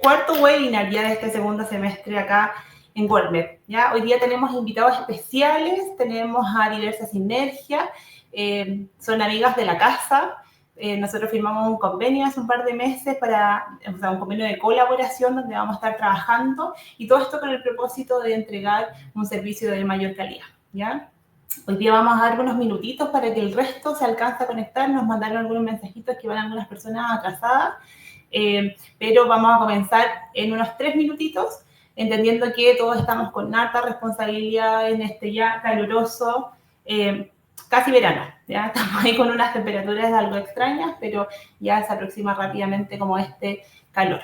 cuarto webinar ya de este segundo semestre acá en WordNet, ¿ya? Hoy día tenemos invitados especiales, tenemos a Diversa Sinergia, son amigas de la casa. Nosotros firmamos un convenio hace un par de meses o sea, un convenio de colaboración donde vamos a estar trabajando y todo esto con el propósito de entregar un servicio de mayor calidad, ¿ya? Hoy día vamos a dar unos minutitos para que el resto se alcance a conectar. Nos mandaron algunos mensajitos que van algunas personas atrasadas, pero vamos a comenzar en unos 3 minutitos, entendiendo que todos estamos con harta responsabilidad en este ya caluroso, casi verano, ¿ya? Estamos ahí con unas temperaturas algo extrañas, pero ya se aproxima rápidamente como este calor.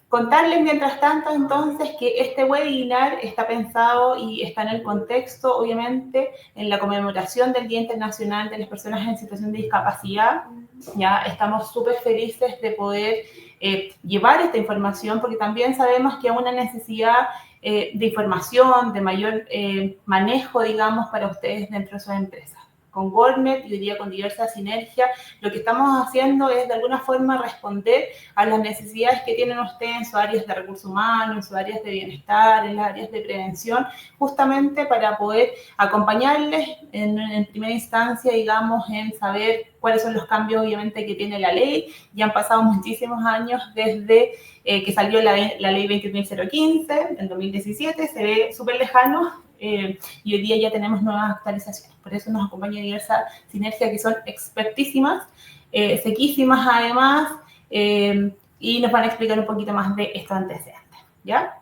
Contarles mientras tanto entonces que este webinar está pensado y está en el contexto, obviamente, en la conmemoración del Día Internacional de las Personas en Situación de Discapacidad. Ya estamos súper felices de poder llevar esta información porque también sabemos que hay una necesidad de información, de mayor manejo, digamos, para ustedes dentro de sus empresas. Con WordNet y hoy día con Diversa Sinergia, lo que estamos haciendo es de alguna forma responder a las necesidades que tienen ustedes en sus áreas de recursos humanos, en sus áreas de bienestar, en las áreas de prevención, justamente para poder acompañarles en primera instancia, digamos, en saber cuáles son los cambios, obviamente, que tiene la ley. Ya han pasado muchísimos años desde que salió la ley 21.015, en 2017, se ve súper lejano, y hoy día ya tenemos nuevas actualizaciones. Por eso nos acompaña Diversa Sinergia, que son expertísimas, sequísimas además, y nos van a explicar un poquito más de estos antecedentes, ¿ya?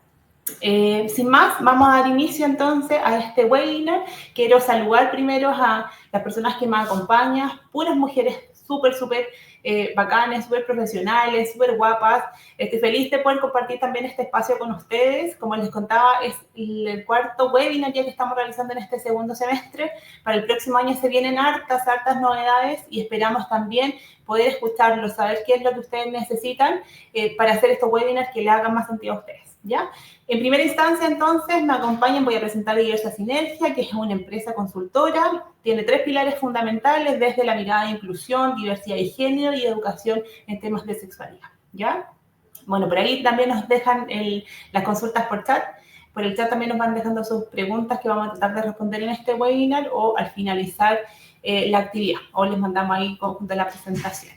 Sin más, vamos a dar inicio entonces a este webinar. Quiero saludar primero a las personas que me acompañan, puras mujeres súper bacanes, súper profesionales, súper guapas. Estoy feliz de poder compartir también este espacio con ustedes. Como les contaba, es el cuarto webinar ya que estamos realizando en este segundo semestre. Para el próximo año se vienen hartas novedades y esperamos también poder escucharlos, saber qué es lo que ustedes necesitan para hacer estos webinars que les hagan más sentido a ustedes, ¿ya? En primera instancia, entonces, me acompañan, voy a presentar Diversa Sinergia, que es una empresa consultora, tiene 3 pilares fundamentales, desde la mirada de inclusión, diversidad y género y educación en temas de sexualidad, ¿ya? Bueno, por ahí también nos dejan las consultas por chat. Por el chat también nos van dejando sus preguntas que vamos a tratar de responder en este webinar o al finalizar la actividad, o les mandamos ahí junto a la presentación.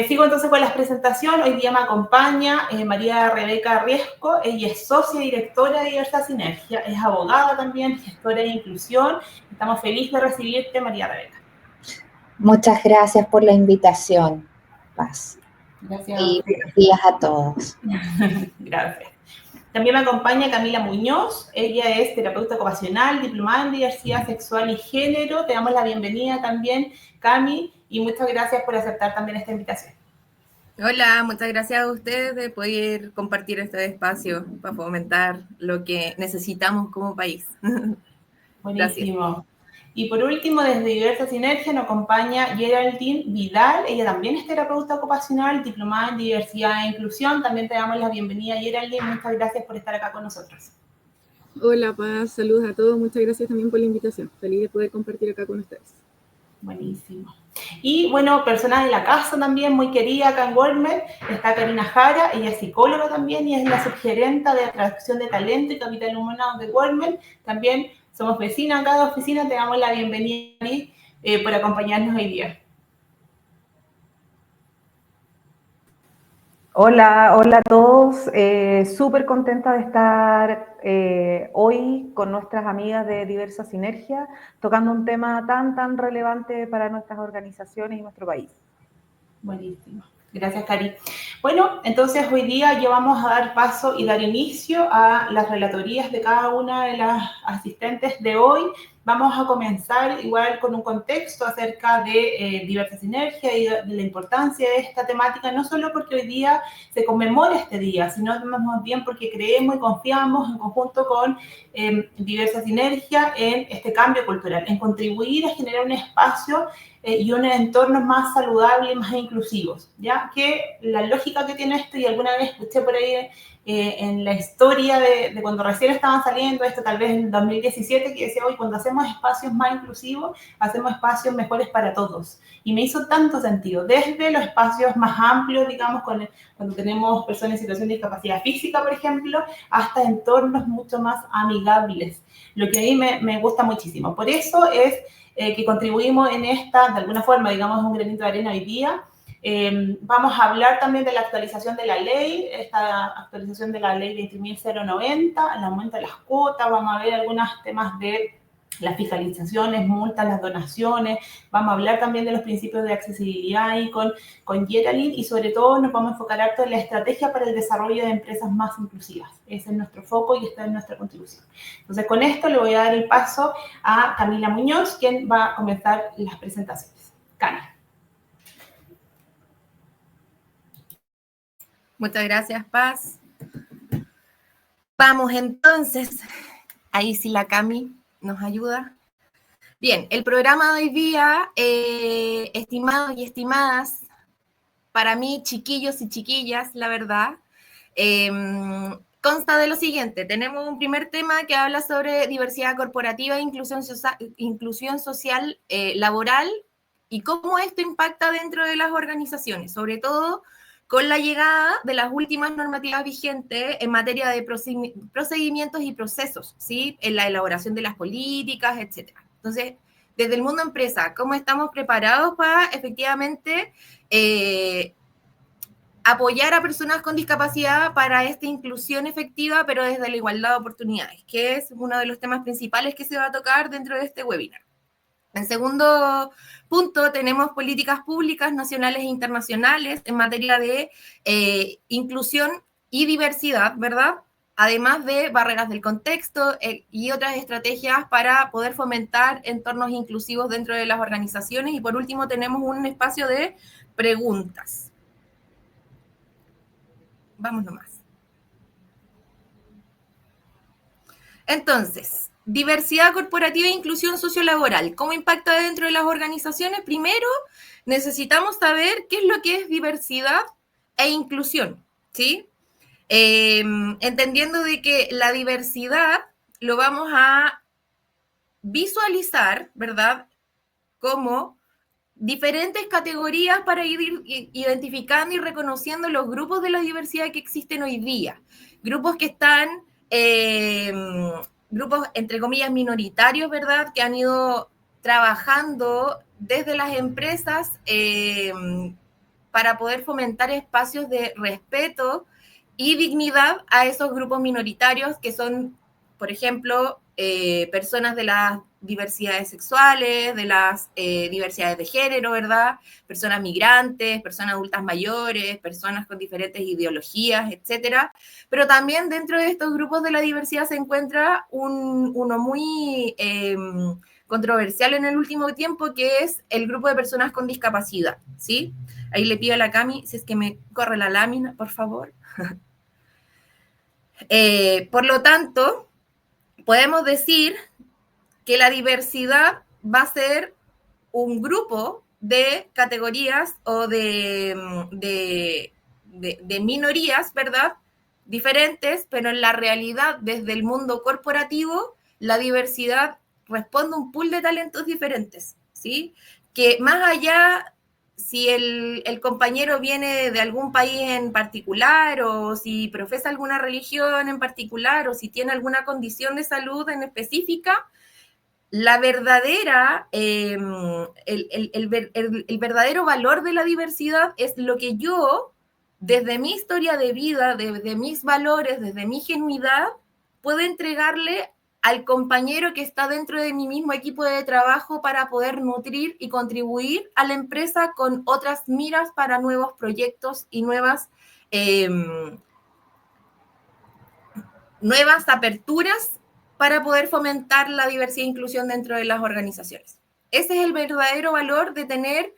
Sigo entonces con la presentación. Hoy día me acompaña María Rebeca Riesco. Ella es socia directora de Diversa Sinergia, es abogada también, gestora de inclusión. Estamos felices de recibirte, María Rebeca. Muchas gracias por la invitación, Paz. Gracias. Y buenos días a todos. Gracias. También me acompaña Camila Muñoz. Ella es terapeuta ocupacional, diplomada en diversidad sexual y género. Te damos la bienvenida también, Cami, y muchas gracias por aceptar también esta invitación. Hola, muchas gracias a ustedes de poder compartir este espacio para fomentar lo que necesitamos como país. Buenísimo. Gracias. Y por último, desde Diversa Sinergia nos acompaña Geraldine Vidal. Ella también es terapeuta ocupacional, diplomada en diversidad e inclusión. También te damos la bienvenida, Geraldine. Muchas gracias por estar acá con nosotros. Hola, Paz. Saludos a todos. Muchas gracias también por la invitación. Feliz de poder compartir acá con ustedes. Buenísimo. Y bueno, personas de la casa también, muy querida acá en WordNet, está Karina Jara, ella es psicóloga también y es la subgerenta de atracción de talento y capital humano de WordNet. También somos vecinas acá de oficina, te damos la bienvenida por acompañarnos hoy día. Hola a todos. Súper contenta de estar hoy con nuestras amigas de Diversa Sinergia, tocando un tema tan relevante para nuestras organizaciones y nuestro país. Buenísimo. Gracias, Cari. Bueno, entonces hoy día ya vamos a dar paso y dar inicio a las relatorías de cada una de las asistentes de hoy. Vamos a comenzar igual con un contexto acerca de Diversa Sinergia y de la importancia de esta temática, no solo porque hoy día se conmemora este día, sino más bien porque creemos y confiamos en conjunto con Diversa Sinergia en este cambio cultural, en contribuir a generar un espacio y un entorno más saludable y más inclusivos, ¿ya? Que la lógica que tiene esto, y alguna vez escuché por ahí en la historia de cuando recién estaban saliendo esto, tal vez en 2017, que decía, hoy cuando hacemos hacemos espacios más inclusivos, hacemos espacios mejores para todos. Y me hizo tanto sentido, desde los espacios más amplios, digamos, cuando tenemos personas en situación de discapacidad física, por ejemplo, hasta entornos mucho más amigables, lo que a mí me gusta muchísimo. Por eso es que contribuimos en esta, de alguna forma, digamos, un granito de arena hoy día. Vamos a hablar también de la actualización de la ley, esta actualización de la ley 20.090, el aumento de las cuotas, vamos a ver algunos temas de las fiscalizaciones, multas, las donaciones, vamos a hablar también de los principios de accesibilidad y con Geraldine, y sobre todo nos vamos a enfocar harto en la estrategia para el desarrollo de empresas más inclusivas. Ese es nuestro foco y esta es nuestra contribución. Entonces, con esto le voy a dar el paso a Camila Muñoz, quien va a comenzar las presentaciones. Camila. Muchas gracias, Paz. Vamos entonces, ahí sí la Cami nos ayuda. Bien, el programa de hoy día, estimados y estimadas, para mí, chiquillos y chiquillas, la verdad, consta de lo siguiente. Tenemos un primer tema que habla sobre diversidad corporativa e inclusión social laboral y cómo esto impacta dentro de las organizaciones, sobre todo con la llegada de las últimas normativas vigentes en materia de procedimientos y procesos, ¿sí? En la elaboración de las políticas, etc. Entonces, desde el mundo empresa, ¿cómo estamos preparados para efectivamente apoyar a personas con discapacidad para esta inclusión efectiva, pero desde la igualdad de oportunidades, que es uno de los temas principales que se va a tocar dentro de este webinar? En segundo punto, tenemos políticas públicas nacionales e internacionales en materia de inclusión y diversidad, ¿verdad? Además de barreras del contexto y otras estrategias para poder fomentar entornos inclusivos dentro de las organizaciones. Y por último, tenemos un espacio de preguntas. Vamos nomás. Entonces, diversidad corporativa e inclusión sociolaboral. ¿Cómo impacta dentro de las organizaciones? Primero, necesitamos saber qué es lo que es diversidad e inclusión, ¿sí? Entendiendo de que la diversidad lo vamos a visualizar, ¿verdad? Como diferentes categorías para ir identificando y reconociendo los grupos de la diversidad que existen hoy día. Grupos que están... grupos, entre comillas, minoritarios, ¿verdad?, que han ido trabajando desde las empresas para poder fomentar espacios de respeto y dignidad a esos grupos minoritarios que son, por ejemplo, personas de las diversidades sexuales, de las diversidades de género, ¿verdad? Personas migrantes, personas adultas mayores, personas con diferentes ideologías, etcétera. Pero también dentro de estos grupos de la diversidad se encuentra uno muy controversial en el último tiempo, que es el grupo de personas con discapacidad, ¿sí? Ahí le pido a la Cami, si es que me corre la lámina, por favor. Por lo tanto, podemos decir que la diversidad va a ser un grupo de categorías o de minorías, ¿verdad?, diferentes, pero en la realidad, desde el mundo corporativo, la diversidad responde a un pool de talentos diferentes, ¿sí? Que más allá, si el compañero viene de algún país en particular, o si profesa alguna religión en particular, o si tiene alguna condición de salud en específica, la verdadera, el verdadero valor de la diversidad es lo que yo, desde mi historia de vida, desde mis valores, desde mi genuidad, puedo entregarle al compañero que está dentro de mi mismo equipo de trabajo para poder nutrir y contribuir a la empresa con otras miras para nuevos proyectos y nuevas aperturas para poder fomentar la diversidad e inclusión dentro de las organizaciones. Ese es el verdadero valor de tener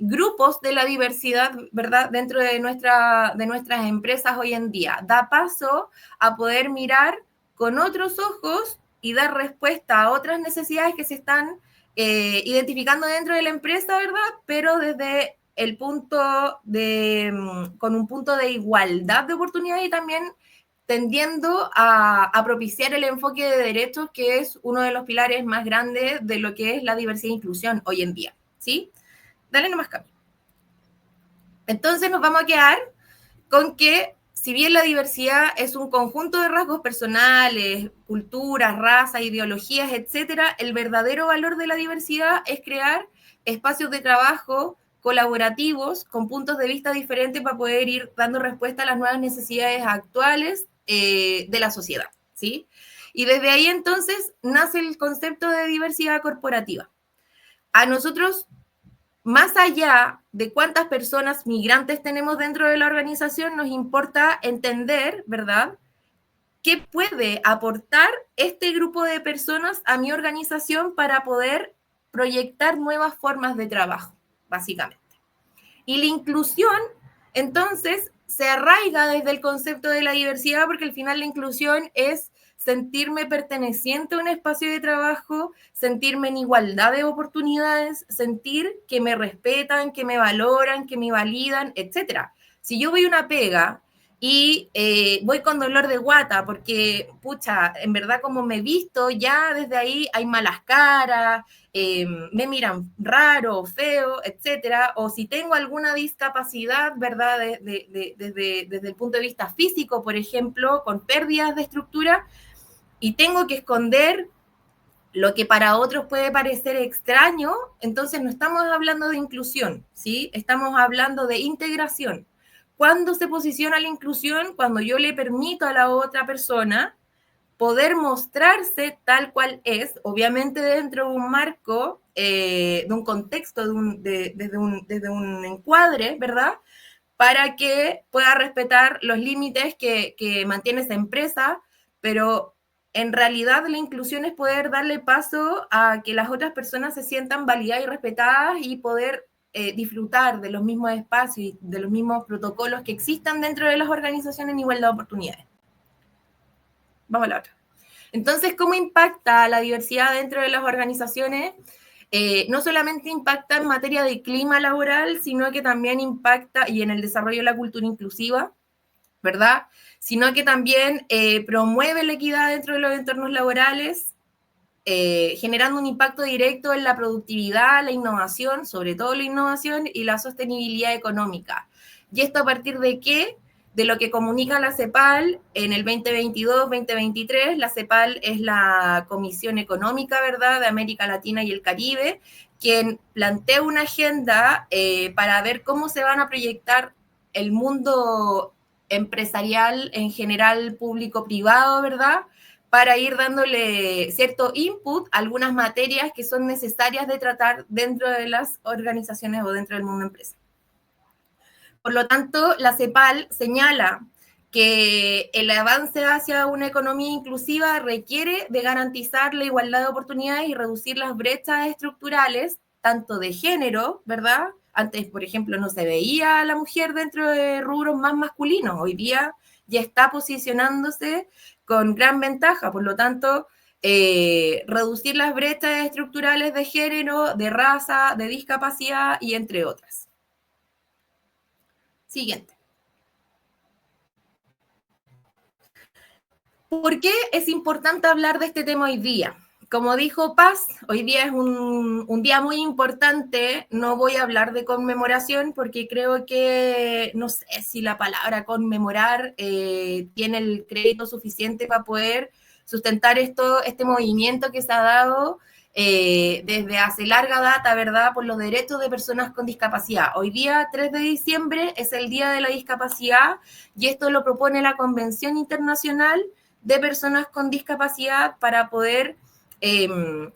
grupos de la diversidad, ¿verdad?, dentro de nuestras empresas hoy en día. Da paso a poder mirar con otros ojos y dar respuesta a otras necesidades que se están identificando dentro de la empresa, ¿verdad?, pero desde el punto con un punto de igualdad de oportunidad y también tendiendo a propiciar el enfoque de derechos, que es uno de los pilares más grandes de lo que es la diversidad e inclusión hoy en día, ¿sí? Dale nomás cambio. Entonces nos vamos a quedar con que, si bien la diversidad es un conjunto de rasgos personales, culturas, razas, ideologías, etcétera, el verdadero valor de la diversidad es crear espacios de trabajo colaborativos con puntos de vista diferentes para poder ir dando respuesta a las nuevas necesidades actuales de la sociedad, ¿sí? Y desde ahí entonces nace el concepto de diversidad corporativa. A nosotros, más allá de cuántas personas migrantes tenemos dentro de la organización, nos importa entender, ¿verdad?, qué puede aportar este grupo de personas a mi organización para poder proyectar nuevas formas de trabajo, básicamente. Y la inclusión, entonces, se arraiga desde el concepto de la diversidad, porque al final la inclusión es sentirme perteneciente a un espacio de trabajo, sentirme en igualdad de oportunidades, sentir que me respetan, que me valoran, que me validan, etc. Si yo voy a una pega y voy con dolor de guata porque, pucha, en verdad como me he visto, ya desde ahí hay malas caras, me miran raro, feo, etcétera, o si tengo alguna discapacidad, ¿verdad?, desde el punto de vista físico, por ejemplo, con pérdidas de estructura, y tengo que esconder lo que para otros puede parecer extraño, entonces no estamos hablando de inclusión, ¿sí? Estamos hablando de integración. ¿Cuándo se posiciona la inclusión? Cuando yo le permito a la otra persona poder mostrarse tal cual es, obviamente dentro de un marco, de un contexto, desde un encuadre, ¿verdad?, para que pueda respetar los límites que mantiene esa empresa, pero en realidad la inclusión es poder darle paso a que las otras personas se sientan validadas y respetadas y poder disfrutar de los mismos espacios y de los mismos protocolos que existan dentro de las organizaciones en igualdad de oportunidades. Vamos a la otra. Entonces, ¿cómo impacta la diversidad dentro de las organizaciones? No solamente impacta en materia de clima laboral, sino que también impacta y en el desarrollo de la cultura inclusiva, ¿verdad? Sino que también promueve la equidad dentro de los entornos laborales, generando un impacto directo en la productividad, la innovación, sobre todo la innovación y la sostenibilidad económica. ¿Y esto a partir de qué? De lo que comunica la CEPAL en el 2022-2023. La CEPAL es la Comisión Económica, ¿verdad?, de América Latina y el Caribe, quien plantea una agenda para ver cómo se van a proyectar el mundo empresarial en general, público-privado, ¿verdad?, para ir dándole cierto input a algunas materias que son necesarias de tratar dentro de las organizaciones o dentro del mundo empresa. Por lo tanto, la CEPAL señala que el avance hacia una economía inclusiva requiere de garantizar la igualdad de oportunidades y reducir las brechas estructurales, tanto de género, ¿verdad? Antes, por ejemplo, no se veía a la mujer dentro de rubros más masculinos. Hoy día ya está posicionándose con gran ventaja. Por lo tanto, reducir las brechas estructurales de género, de raza, de discapacidad y entre otras. Siguiente. ¿Por qué es importante hablar de este tema hoy día? Como dijo Paz, hoy día es un día muy importante. No voy a hablar de conmemoración porque creo que, no sé si la palabra conmemorar tiene el crédito suficiente para poder sustentar este movimiento que se ha dado desde hace larga data, ¿verdad?, por los derechos de personas con discapacidad. Hoy día, 3 de diciembre, es el Día de la Discapacidad y esto lo propone la Convención Internacional de Personas con Discapacidad para poder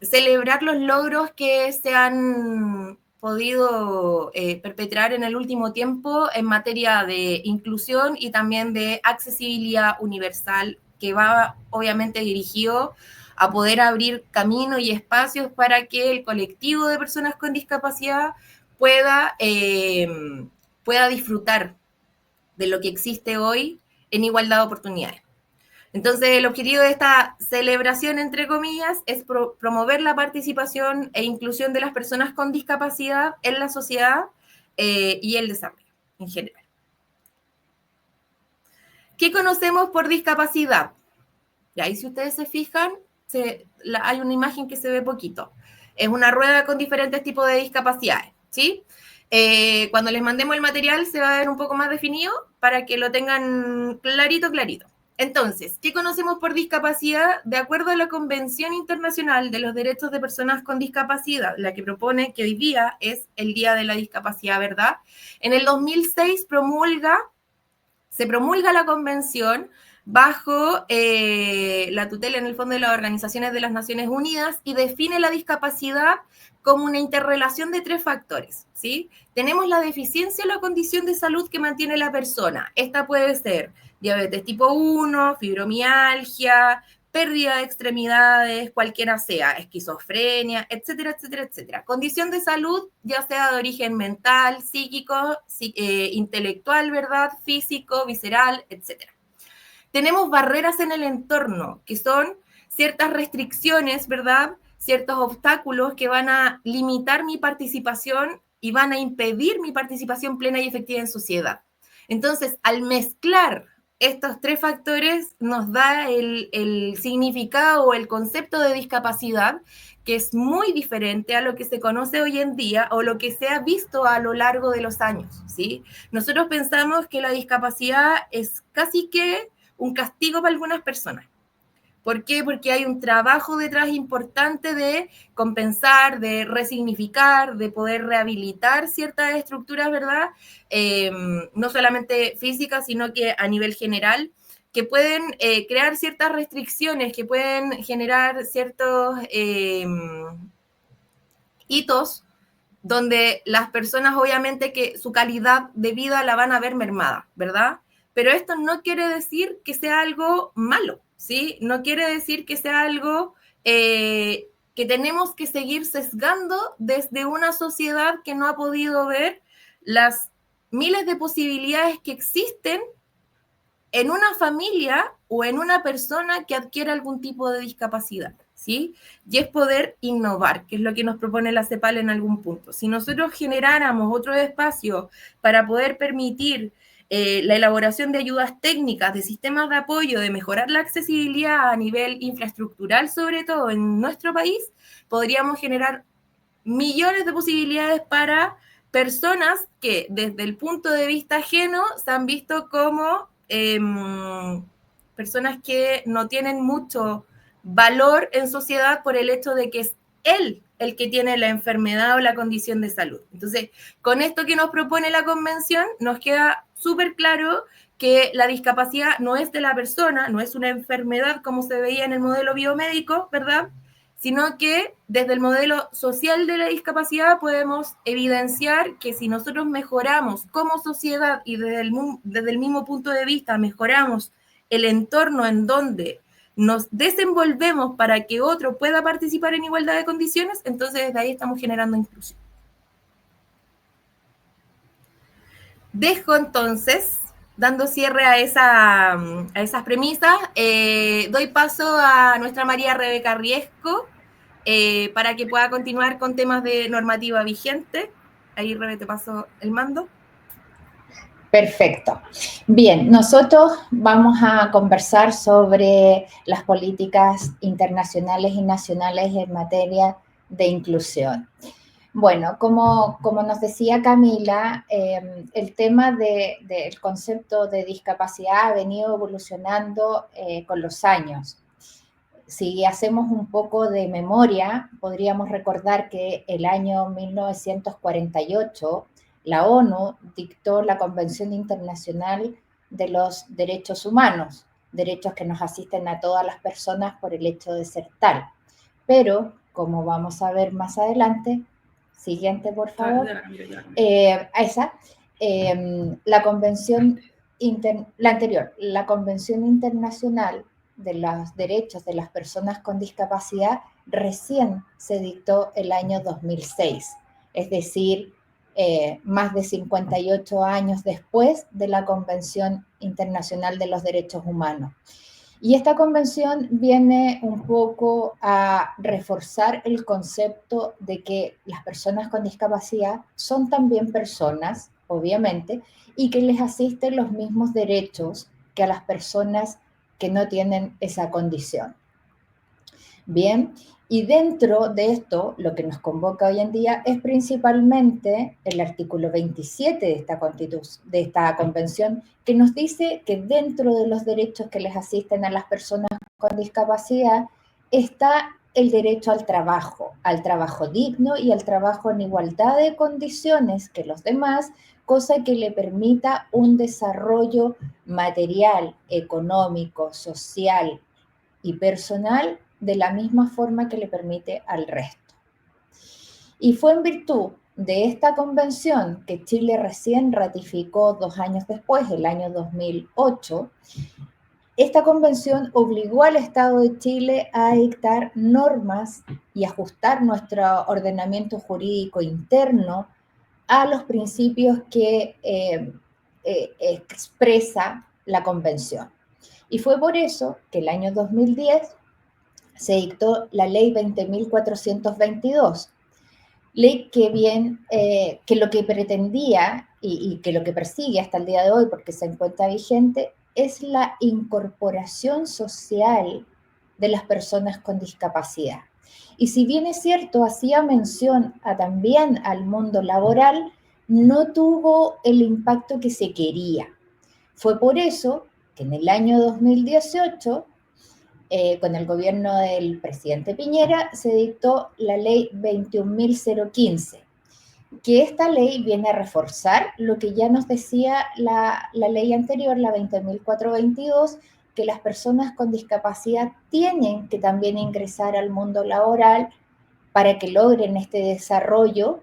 celebrar los logros que se han podido perpetrar en el último tiempo en materia de inclusión y también de accesibilidad universal, que va obviamente dirigido a poder abrir caminos y espacios para que el colectivo de personas con discapacidad pueda disfrutar de lo que existe hoy en igualdad de oportunidades. Entonces, el objetivo de esta celebración, entre comillas, es promover la participación e inclusión de las personas con discapacidad en la sociedad y el desarrollo en general. ¿Qué conocemos por discapacidad? Y ahí si ustedes se fijan, hay una imagen que se ve poquito. Es una rueda con diferentes tipos de discapacidades, ¿sí? Cuando les mandemos el material se va a ver un poco más definido para que lo tengan clarito, clarito. Entonces, ¿qué conocemos por discapacidad? De acuerdo a la Convención Internacional de los Derechos de Personas con Discapacidad, la que propone que hoy día es el Día de la Discapacidad, ¿verdad? En el 2006 se promulga la convención bajo la tutela, en el fondo, de las organizaciones de las Naciones Unidas y define la discapacidad como una interrelación de 3 factores, ¿sí? Tenemos la deficiencia o la condición de salud que mantiene la persona. Esta puede ser diabetes tipo 1, fibromialgia, pérdida de extremidades, cualquiera sea, esquizofrenia, etcétera, etcétera, etcétera. Condición de salud, ya sea de origen mental, psíquico, intelectual, ¿verdad? Físico, visceral, etcétera. Tenemos barreras en el entorno, que son ciertas restricciones, ¿verdad? Ciertos obstáculos que van a limitar mi participación y van a impedir mi participación plena y efectiva en sociedad. Entonces, al mezclar estos 3 factores, nos da el significado o el concepto de discapacidad, que es muy diferente a lo que se conoce hoy en día o lo que se ha visto a lo largo de los años, ¿sí? Nosotros pensamos que la discapacidad es casi que un castigo para algunas personas. ¿Por qué? Porque hay un trabajo detrás importante de compensar, de resignificar, de poder rehabilitar ciertas estructuras, ¿verdad? No solamente físicas, sino que a nivel general, que pueden crear ciertas restricciones, que pueden generar ciertos hitos donde las personas obviamente que su calidad de vida la van a ver mermada, ¿verdad? Pero esto no quiere decir que sea algo malo, ¿sí? No quiere decir que sea algo que tenemos que seguir sesgando desde una sociedad que no ha podido ver las miles de posibilidades que existen en una familia o en una persona que adquiere algún tipo de discapacidad, ¿sí? Y es poder innovar, que es lo que nos propone la CEPAL en algún punto. Si nosotros generáramos otro espacio para poder permitir la elaboración de ayudas técnicas, de sistemas de apoyo, de mejorar la accesibilidad a nivel infraestructural, sobre todo en nuestro país, podríamos generar millones de posibilidades para personas que desde el punto de vista ajeno se han visto como personas que no tienen mucho valor en sociedad por el hecho de que es él el que tiene la enfermedad o la condición de salud. Entonces, con esto que nos propone la convención, nos queda súper claro que la discapacidad no es de la persona, no es una enfermedad como se veía en el modelo biomédico, ¿verdad? Sino que desde el modelo social de la discapacidad podemos evidenciar que si nosotros mejoramos como sociedad y desde el mismo punto de vista mejoramos el entorno en donde nos desenvolvemos para que otro pueda participar en igualdad de condiciones, entonces desde ahí estamos generando inclusión. Dejo entonces, dando cierre a esas premisas, doy paso a nuestra María Rebeca Riesco para que pueda continuar con temas de normativa vigente. Ahí, Rebe, te paso el mando. Perfecto. Bien, nosotros vamos a conversar sobre las políticas internacionales y nacionales en materia de inclusión. Bueno, como nos decía Camila, el tema del concepto de discapacidad ha venido evolucionando con los años. Si hacemos un poco de memoria, podríamos recordar que el año 1948 la ONU dictó la Convención Internacional de los Derechos Humanos, derechos que nos asisten a todas las personas por el hecho de ser tal. Pero, como vamos a ver más adelante, siguiente por favor, la Convención Internacional de los Derechos de las Personas con Discapacidad recién se dictó el año 2006, es decir, más de 58 años después de la Convención Internacional de los Derechos Humanos. Y esta convención viene un poco a reforzar el concepto de que las personas con discapacidad son también personas, obviamente, y que les asisten los mismos derechos que a las personas que no tienen esa condición. Bien, y dentro de esto, lo que nos convoca hoy en día es principalmente el artículo 27 de esta convención, que nos dice que dentro de los derechos que les asisten a las personas con discapacidad está el derecho al trabajo digno y al trabajo en igualdad de condiciones que los demás, cosa que le permita un desarrollo material, económico, social y personal de la misma forma que le permite al resto. Y fue en virtud de esta convención que Chile recién ratificó 2 años después, el año 2008, esta convención obligó al Estado de Chile a dictar normas y ajustar nuestro ordenamiento jurídico interno a los principios que expresa la convención. Y fue por eso que el año 2010 se dictó la ley 20.422, ley que lo que pretendía y que lo que persigue hasta el día de hoy, porque se encuentra vigente, es la incorporación social de las personas con discapacidad. Y si bien es cierto, hacía mención también al mundo laboral, no tuvo el impacto que se quería. Fue por eso que en el año 2018, con el gobierno del presidente Piñera, se dictó la ley 21.015, que esta ley viene a reforzar lo que ya nos decía la ley anterior, la 20.422, que las personas con discapacidad tienen que también ingresar al mundo laboral para que logren este desarrollo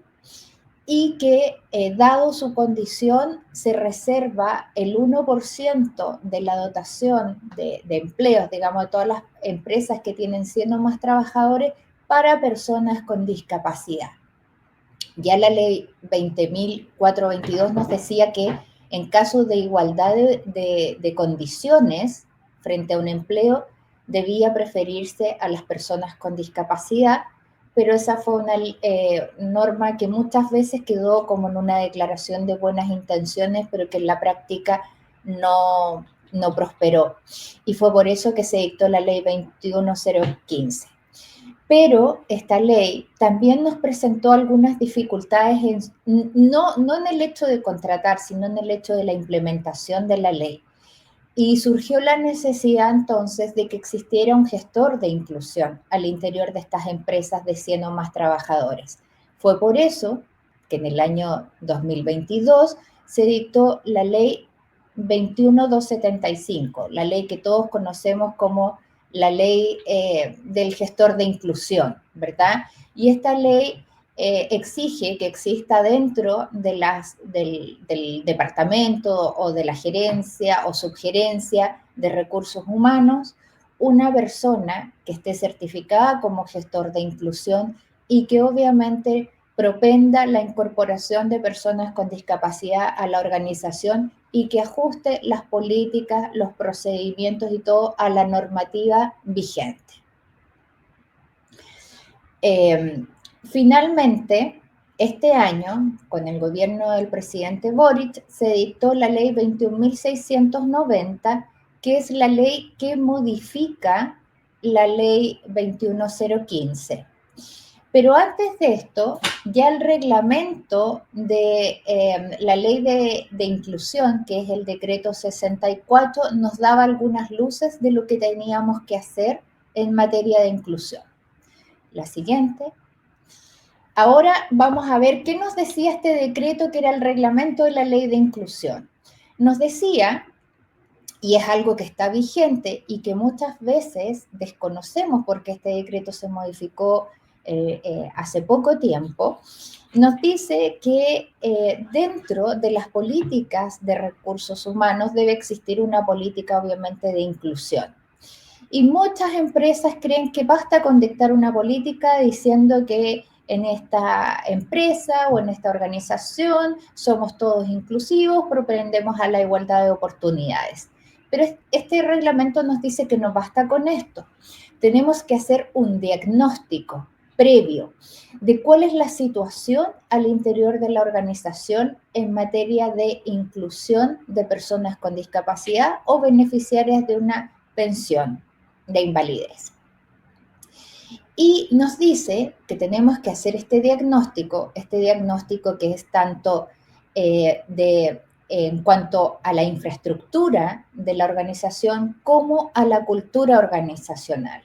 y que, dado su condición, se reserva el 1% de la dotación de empleos, digamos, de todas las empresas que tienen 100 o más trabajadores para personas con discapacidad. Ya la ley 20.422 nos decía que en caso de igualdad de condiciones frente a un empleo, debía preferirse a las personas con discapacidad, pero esa fue una norma que muchas veces quedó como en una declaración de buenas intenciones, pero que en la práctica no prosperó. Y fue por eso que se dictó la ley 21.015. Pero esta ley también nos presentó algunas dificultades, no en el hecho de contratar, sino en el hecho de la implementación de la ley. Y surgió la necesidad entonces de que existiera un gestor de inclusión al interior de estas empresas de 100 o más trabajadores. Fue por eso que en el año 2022 se dictó la ley 21.275, la ley que todos conocemos como la ley del gestor de inclusión, ¿verdad? Y esta ley exige que exista dentro de del departamento o de la gerencia o subgerencia de recursos humanos una persona que esté certificada como gestor de inclusión y que obviamente propenda la incorporación de personas con discapacidad a la organización y que ajuste las políticas, los procedimientos y todo a la normativa vigente. Finalmente, este año, con el gobierno del presidente Boric, se dictó la ley 21.690, que es la ley que modifica la ley 21.015. Pero antes de esto, ya el reglamento de la ley de inclusión, que es el decreto 64, nos daba algunas luces de lo que teníamos que hacer en materia de inclusión. La siguiente. Ahora vamos a ver qué nos decía este decreto, que era el reglamento de la ley de inclusión. Nos decía, y es algo que está vigente y que muchas veces desconocemos porque este decreto se modificó hace poco tiempo, nos dice que dentro de las políticas de recursos humanos debe existir una política obviamente de inclusión. Y muchas empresas creen que basta con dictar una política diciendo que en esta empresa o en esta organización somos todos inclusivos, propendemos a la igualdad de oportunidades. Pero este reglamento nos dice que no basta con esto. Tenemos que hacer un diagnóstico previo de cuál es la situación al interior de la organización en materia de inclusión de personas con discapacidad o beneficiarias de una pensión de invalidez. Y nos dice que tenemos que hacer este diagnóstico que es tanto en cuanto a la infraestructura de la organización como a la cultura organizacional.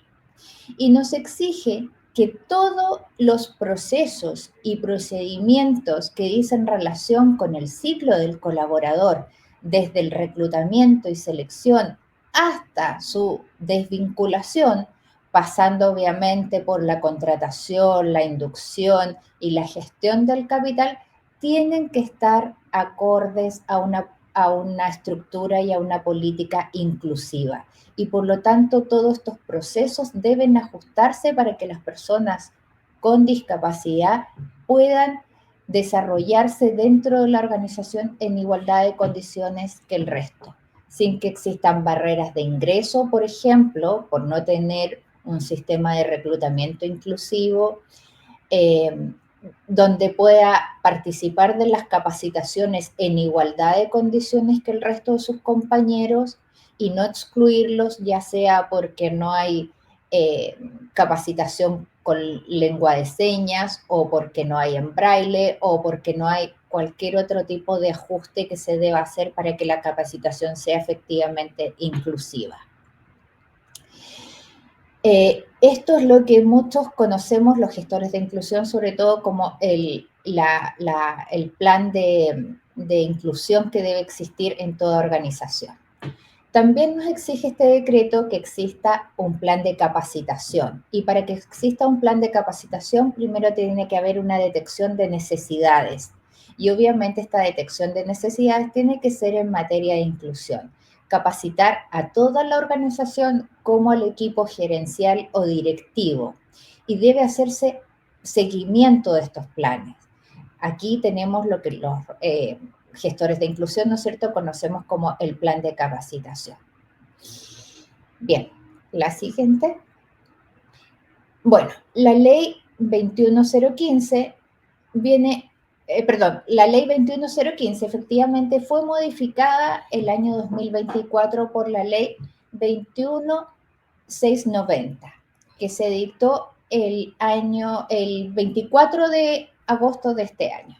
Y nos exige que todos los procesos y procedimientos que dicen relación con el ciclo del colaborador, desde el reclutamiento y selección hasta su desvinculación, pasando obviamente por la contratación, la inducción y la gestión del capital, tienen que estar acordes a una estructura y a una política inclusiva. Y por lo tanto, todos estos procesos deben ajustarse para que las personas con discapacidad puedan desarrollarse dentro de la organización en igualdad de condiciones que el resto, sin que existan barreras de ingreso, por ejemplo, por no tener un sistema de reclutamiento inclusivo, donde pueda participar de las capacitaciones en igualdad de condiciones que el resto de sus compañeros y no excluirlos, ya sea porque no hay capacitación con lengua de señas o porque no hay en braille o porque no hay cualquier otro tipo de ajuste que se deba hacer para que la capacitación sea efectivamente inclusiva. Esto es lo que muchos conocemos los gestores de inclusión, sobre todo como el plan de inclusión que debe existir en toda organización. También nos exige este decreto que exista un plan de capacitación. Y para que exista un plan de capacitación, primero tiene que haber una detección de necesidades. Y obviamente esta detección de necesidades tiene que ser en materia de inclusión. Capacitar a toda la organización como al equipo gerencial o directivo. Y debe hacerse seguimiento de estos planes. Aquí tenemos lo que los gestores de inclusión, ¿no es cierto?, conocemos como el plan de capacitación. Bien, la siguiente. Bueno, la ley 21015 la ley 21015 efectivamente fue modificada el año 2024 por la ley 21690, que se dictó el 24 de agosto de este año.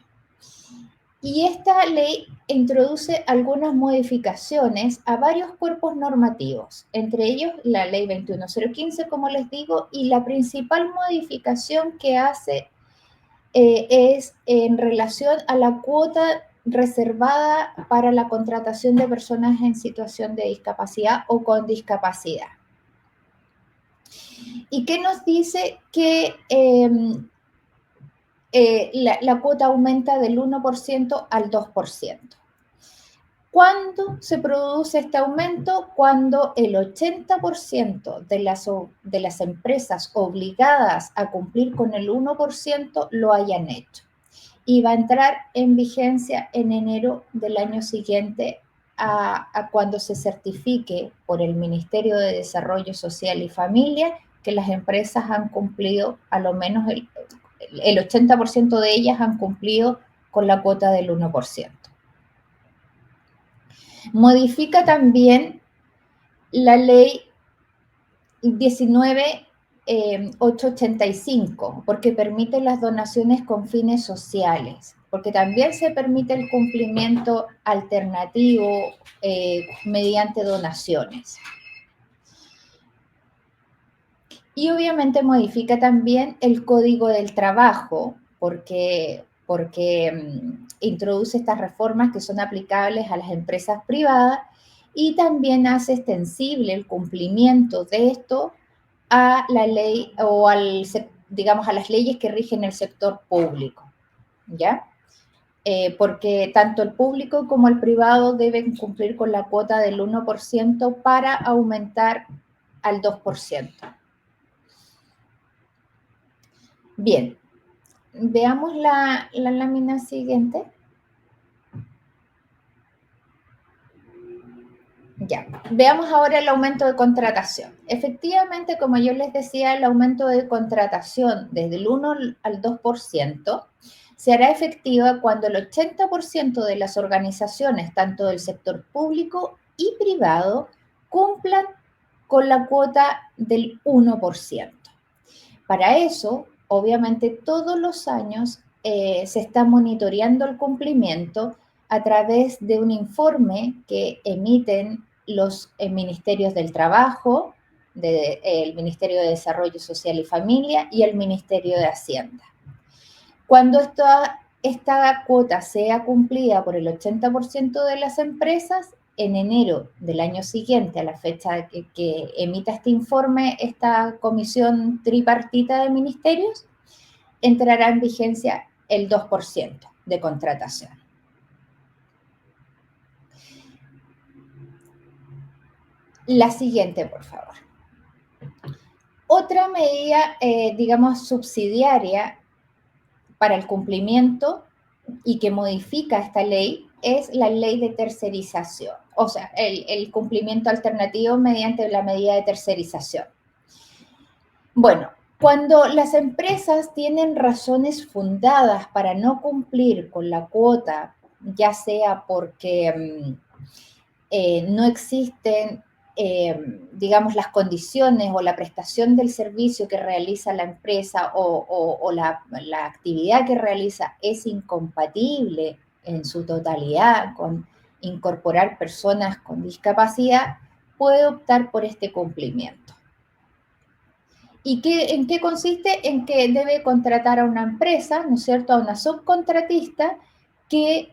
Y esta ley introduce algunas modificaciones a varios cuerpos normativos, entre ellos la ley 21015, como les digo, y la principal modificación que hace es en relación a la cuota reservada para la contratación de personas en situación de discapacidad o con discapacidad. ¿Y qué nos dice? Que la cuota aumenta del 1% al 2%. ¿Cuándo se produce este aumento? Cuando el 80% de las empresas obligadas a cumplir con el 1% lo hayan hecho. Y va a entrar en vigencia en enero del año siguiente a cuando se certifique por el Ministerio de Desarrollo Social y Familia que las empresas han cumplido, a lo menos el 80% de ellas han cumplido con la cuota del 1%. Modifica también la ley 19.885, porque permite las donaciones con fines sociales, porque también se permite el cumplimiento alternativo mediante donaciones. Y obviamente modifica también el Código del Trabajo, porque introduce estas reformas que son aplicables a las empresas privadas y también hace extensible el cumplimiento de esto a la ley o a las leyes que rigen el sector público, ¿ya? Porque tanto el público como el privado deben cumplir con la cuota del 1% para aumentar al 2%. Bien, veamos la lámina siguiente. Ya, veamos ahora el aumento de contratación. Efectivamente, como yo les decía, el aumento de contratación desde el 1 al 2% se hará efectiva cuando el 80% de las organizaciones, tanto del sector público y privado, cumplan con la cuota del 1%. Para eso, obviamente, todos los años se está monitoreando el cumplimiento a través de un informe que emiten los ministerios del Trabajo, el Ministerio de Desarrollo Social y Familia y el Ministerio de Hacienda. Cuando esta cuota sea cumplida por el 80% de las empresas, en enero del año siguiente, a la fecha que emita este informe, esta comisión tripartita de ministerios, entrará en vigencia el 2% de contratación. La siguiente, por favor. Otra medida, digamos, subsidiaria para el cumplimiento y que modifica esta ley es la ley de tercerización, o sea, el cumplimiento alternativo mediante la medida de tercerización. Bueno, cuando las empresas tienen razones fundadas para no cumplir con la cuota, ya sea porque no existen, digamos, las condiciones o la prestación del servicio que realiza la empresa o la actividad que realiza es incompatible en su totalidad con incorporar personas con discapacidad, puede optar por este cumplimiento. ¿Y en qué consiste? En que debe contratar a una empresa, ¿no es cierto?, a una subcontratista que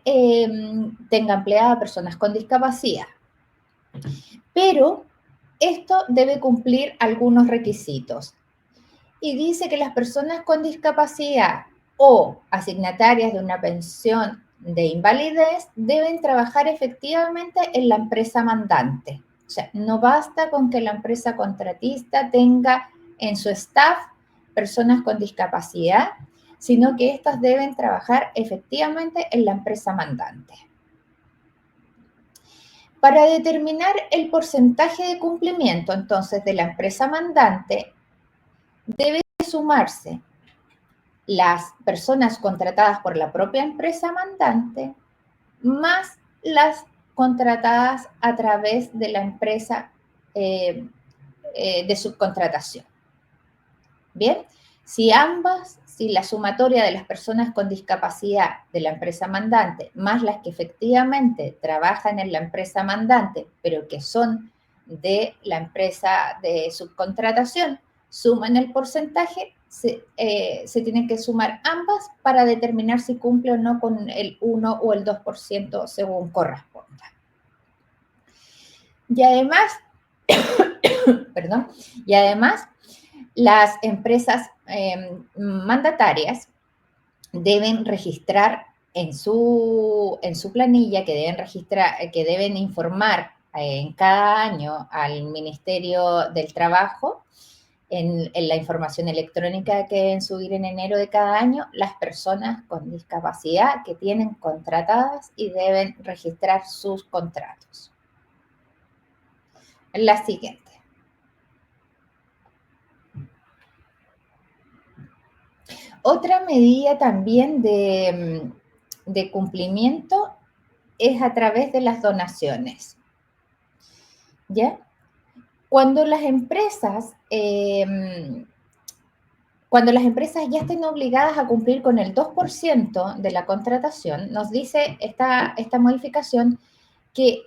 tenga empleadas a personas con discapacidad. Pero esto debe cumplir algunos requisitos. Y dice que las personas con discapacidad o asignatarias de una pensión de invalidez deben trabajar efectivamente en la empresa mandante. O sea, no basta con que la empresa contratista tenga en su staff personas con discapacidad, sino que éstas deben trabajar efectivamente en la empresa mandante. Para determinar el porcentaje de cumplimiento, entonces, de la empresa mandante, debe sumarse las personas contratadas por la propia empresa mandante más las contratadas a través de la empresa de subcontratación. Bien, si la sumatoria de las personas con discapacidad de la empresa mandante más las que efectivamente trabajan en la empresa mandante, pero que son de la empresa de subcontratación, suman el porcentaje, se tienen que sumar ambas para determinar si cumple o no con el 1 o el 2% según corresponda. Y además, las empresas mandatarias deben registrar en su planilla, que deben informar en cada año al Ministerio del Trabajo, en la información electrónica que deben subir en enero de cada año, las personas con discapacidad que tienen contratadas y deben registrar sus contratos. La siguiente. Otra medida también de cumplimiento es a través de las donaciones. ¿Ya? Cuando las empresas ya estén obligadas a cumplir con el 2% de la contratación, nos dice esta modificación que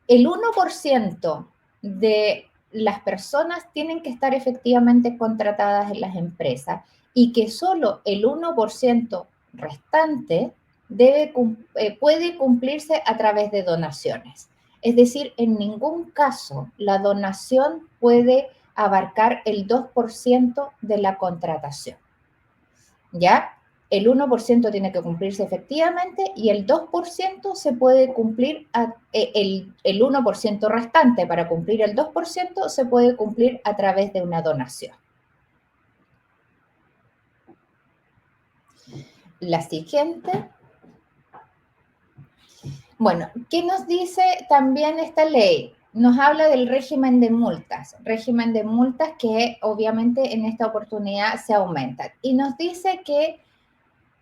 el 1% de las personas tienen que estar efectivamente contratadas en las empresas y que solo el 1% restante puede cumplirse a través de donaciones. Es decir, en ningún caso la donación puede abarcar el 2% de la contratación. ¿Ya? El 1% tiene que cumplirse efectivamente y el 2% se puede cumplir, el 1% restante para cumplir el 2% se puede cumplir a través de una donación. La siguiente. Bueno, ¿qué nos dice también esta ley? nos habla del régimen de multas que obviamente en esta oportunidad se aumentan. Y nos dice que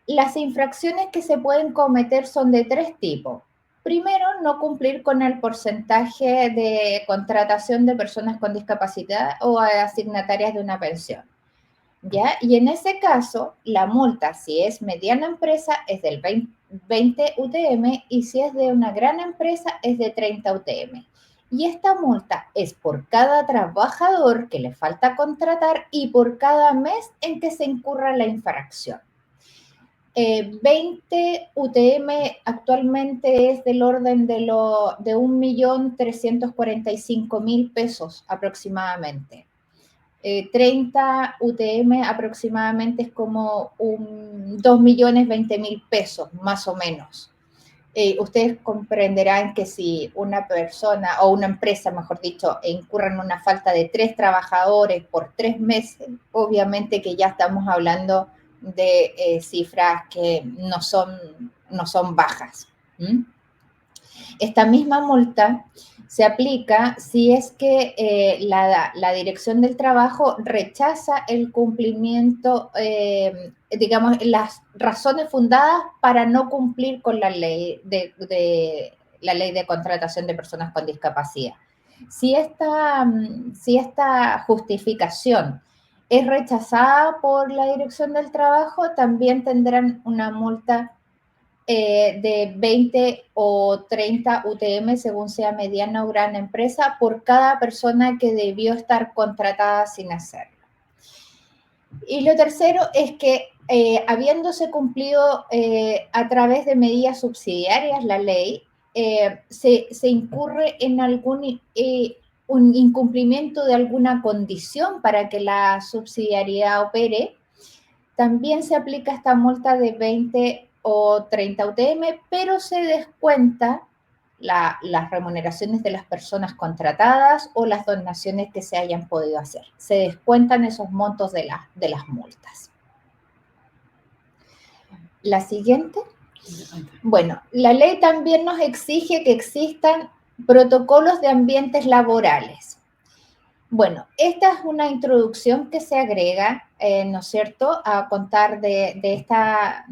las infracciones que se pueden cometer son de 3 tipos. Primero, no cumplir con el porcentaje de contratación de personas con discapacidad o asignatarias de una pensión, ¿ya? Y en ese caso, la multa, si es mediana empresa, es del 20 UTM y si es de una gran empresa, es de 30 UTM. Y esta multa es por cada trabajador que le falta contratar y por cada mes en que se incurra la infracción. 20 UTM actualmente es del orden de 1.345.000 pesos aproximadamente. 30 UTM aproximadamente es como 2.020.000 pesos, más o menos. Ustedes comprenderán que si una persona o una empresa, mejor dicho, incurre en una falta de 3 trabajadores por 3 meses, obviamente que ya estamos hablando de cifras que no son bajas. Esta misma multa se aplica si es que la Dirección del Trabajo rechaza el cumplimiento, digamos, las razones fundadas para no cumplir con la ley la ley de contratación de personas con discapacidad. Si esta justificación es rechazada por la Dirección del Trabajo, también tendrán una multa de 20 o 30 UTM, según sea mediana o gran empresa, por cada persona que debió estar contratada sin hacerlo. Y lo tercero es que, habiéndose cumplido a través de medidas subsidiarias la ley, se incurre en un incumplimiento de alguna condición para que la subsidiariedad opere, también se aplica esta multa de 20 o 30 UTM, pero se descuenta las remuneraciones de las personas contratadas o las donaciones que se hayan podido hacer. Se descuentan esos montos de las multas. La siguiente. Bueno, la ley también nos exige que existan protocolos de ambientes laborales. Bueno, esta es una introducción que se agrega, ¿no es cierto?, a contar de la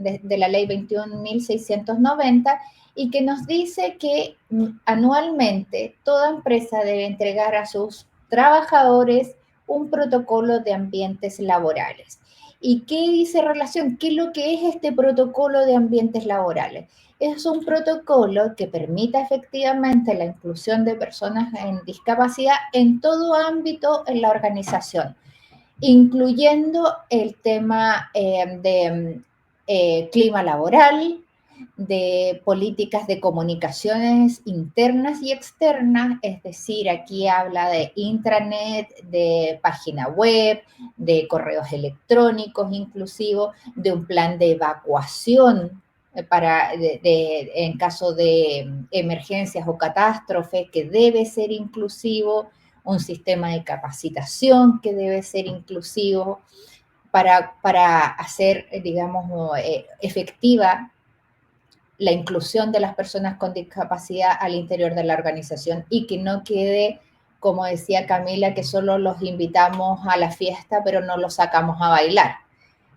ley 21.690 y que nos dice que anualmente toda empresa debe entregar a sus trabajadores un protocolo de ambientes laborales. ¿Y qué dice relación? ¿Qué es lo que es este protocolo de ambientes laborales? Es un protocolo que permita efectivamente la inclusión de personas en discapacidad en todo ámbito en la organización, incluyendo el tema de clima laboral, de políticas de comunicaciones internas y externas, es decir, aquí habla de intranet, de página web, de correos electrónicos inclusive, de un plan de evacuación en caso de emergencias o catástrofes que debe ser inclusivo, un sistema de capacitación que debe ser inclusivo para hacer, digamos, efectiva la inclusión de las personas con discapacidad al interior de la organización y que no quede, como decía Camila, que solo los invitamos a la fiesta pero no los sacamos a bailar.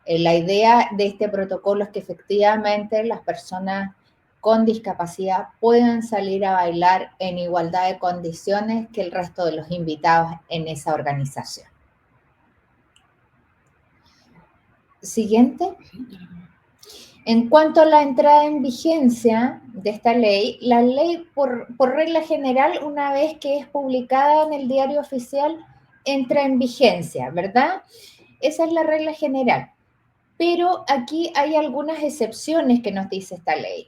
La idea de este protocolo es que efectivamente las personas con discapacidad puedan salir a bailar en igualdad de condiciones que el resto de los invitados en esa organización. Siguiente. En cuanto a la entrada en vigencia de esta ley, la ley por regla general, una vez que es publicada en el diario oficial, entra en vigencia, ¿verdad? Esa es la regla general. Pero aquí hay algunas excepciones que nos dice esta ley.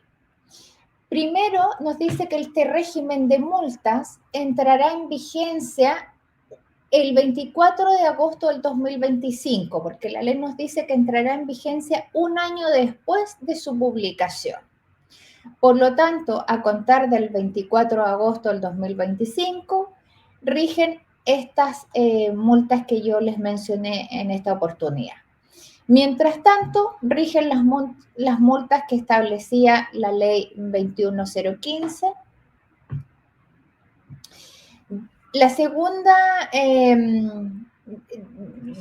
Primero, nos dice que este régimen de multas entrará en vigencia el 24 de agosto del 2025, porque la ley nos dice que entrará en vigencia un año después de su publicación. Por lo tanto, a contar del 24 de agosto del 2025, rigen estas multas que yo les mencioné en esta oportunidad. Mientras tanto, rigen las multas que establecía la ley 21015, La segunda,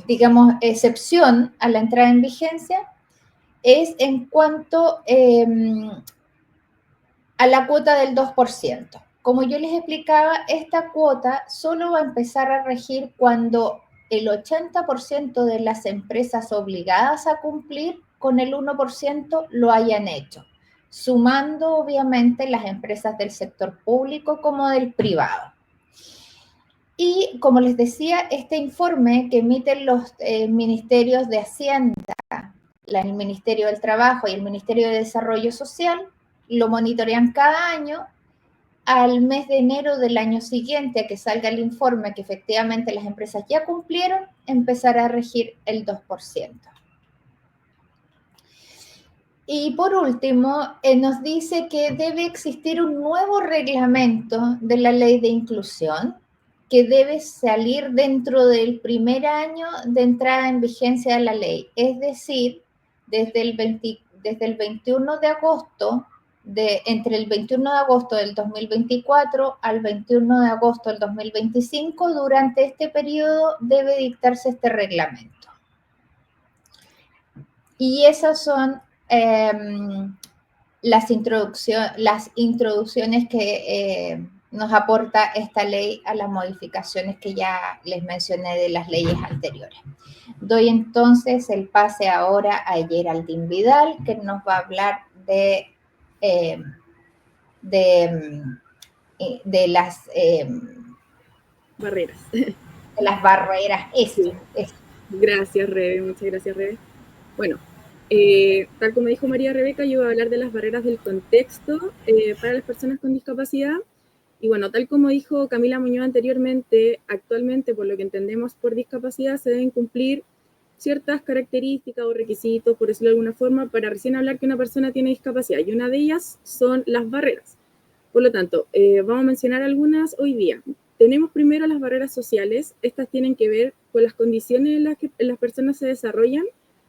digamos, excepción a la entrada en vigencia es en cuanto a la cuota del 2%. Como yo les explicaba, esta cuota solo va a empezar a regir cuando el 80% de las empresas obligadas a cumplir con el 1% lo hayan hecho, sumando obviamente las empresas del sector público como del privado. Y como les decía, este informe que emiten los ministerios de Hacienda, el Ministerio del Trabajo y el Ministerio de Desarrollo Social, lo monitorean cada año. Al mes de enero del año siguiente a que salga el informe que efectivamente las empresas ya cumplieron, empezará a regir el 2%. Y por último, nos dice que debe existir un nuevo reglamento de la ley de inclusión que debe salir dentro del primer año de entrada en vigencia de la ley, es decir, desde el 21 de agosto, entre el 21 de agosto del 2024 al 21 de agosto del 2025, durante este periodo debe dictarse este reglamento. Y esas son las introducciones que nos aporta esta ley a las modificaciones que ya les mencioné de las leyes anteriores. Doy entonces el pase ahora a Geraldine Vidal, que nos va a hablar de las barreras. De las barreras. Sí. Gracias, Rebe. Muchas gracias, Rebe. Bueno, tal como dijo María Rebeca, yo voy a hablar de las barreras del contexto para las personas con discapacidad. Y bueno, tal como dijo Camila Muñoz anteriormente, actualmente, por lo que entendemos por discapacidad, se deben cumplir ciertas características o requisitos, por decirlo de alguna forma, para recién hablar que una persona tiene discapacidad. Y una de ellas son las barreras. Por lo tanto, vamos a mencionar algunas hoy día. Tenemos primero las barreras sociales. Estas tienen que ver con las condiciones en las que las personas se desarrollan,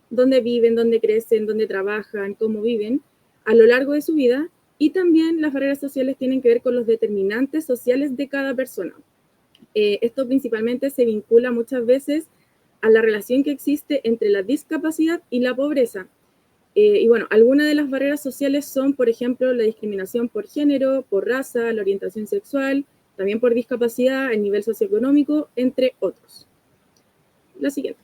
dónde viven, dónde crecen, dónde trabajan, cómo viven a lo largo de su vida. Y también las barreras sociales tienen que ver con los determinantes sociales de cada persona. Esto principalmente se vincula muchas veces a la relación que existe entre la discapacidad y la pobreza. Y bueno, algunas de las barreras sociales son, por ejemplo, la discriminación por género, por raza, la orientación sexual, también por discapacidad, el nivel socioeconómico, entre otros. La siguiente.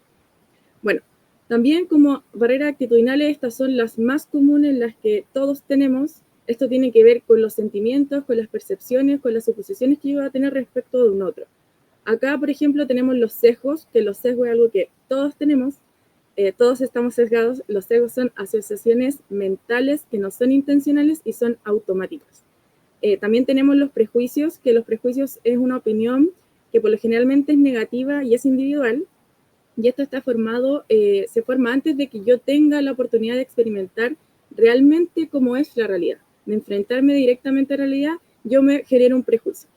Bueno, también como barreras actitudinales, estas son las más comunes, las que todos tenemos. Esto tiene que ver con los sentimientos, con las percepciones, con las suposiciones que yo voy a tener respecto de un otro. Acá, por ejemplo, tenemos los sesgos, que los sesgos es algo que todos tenemos, todos estamos sesgados. Los sesgos son asociaciones mentales que no son intencionales y son automáticas. También tenemos los prejuicios, que los prejuicios es una opinión que por lo generalmente es negativa y es individual, y esto está formado, se forma antes de que yo tenga la oportunidad de experimentar realmente cómo es la realidad, de enfrentarme directamente a la realidad, yo me genero un prejuicio.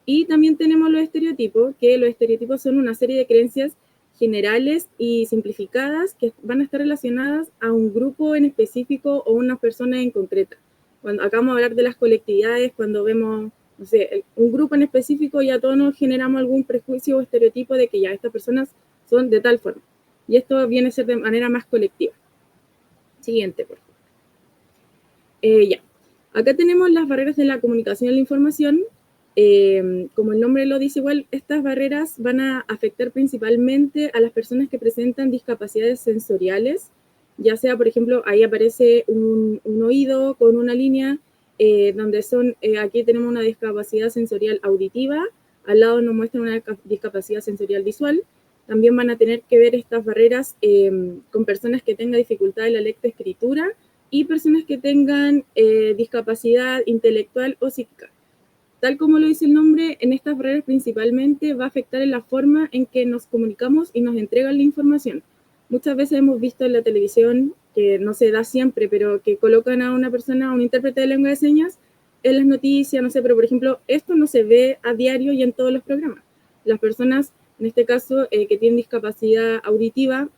Y también tenemos los estereotipos, que los estereotipos son una serie de creencias generales y simplificadas que van a estar relacionadas a un grupo en específico o una persona en concreta. Cuando acabamos de hablar de las colectividades, cuando vemos, no sé, un grupo en específico, ya todos nos generamos algún prejuicio o estereotipo de que ya estas personas son de tal forma. Y esto viene a ser de manera más colectiva. Siguiente, por favor. Ya. Acá tenemos las barreras de la comunicación y la información. Como el nombre lo dice igual, estas barreras van a afectar principalmente a las personas que presentan discapacidades sensoriales, ya sea, por ejemplo, ahí aparece un oído con una línea, donde son, aquí tenemos una discapacidad sensorial auditiva, al lado nos muestra una discapacidad sensorial visual. También van a tener que ver estas barreras con personas que tengan dificultad en la lectoescritura y personas que tengan discapacidad intelectual o psíquica. Tal como lo dice el nombre, en estas barreras principalmente va a afectar en la forma en que nos comunicamos y nos entregan la información. Muchas veces hemos visto en la televisión, que no se da siempre, pero que colocan a una persona, a un intérprete de lengua de señas, en las noticias, no sé, pero por ejemplo, esto no se ve a diario y en todos los programas. Las personas, en este caso, que tienen discapacidad auditiva,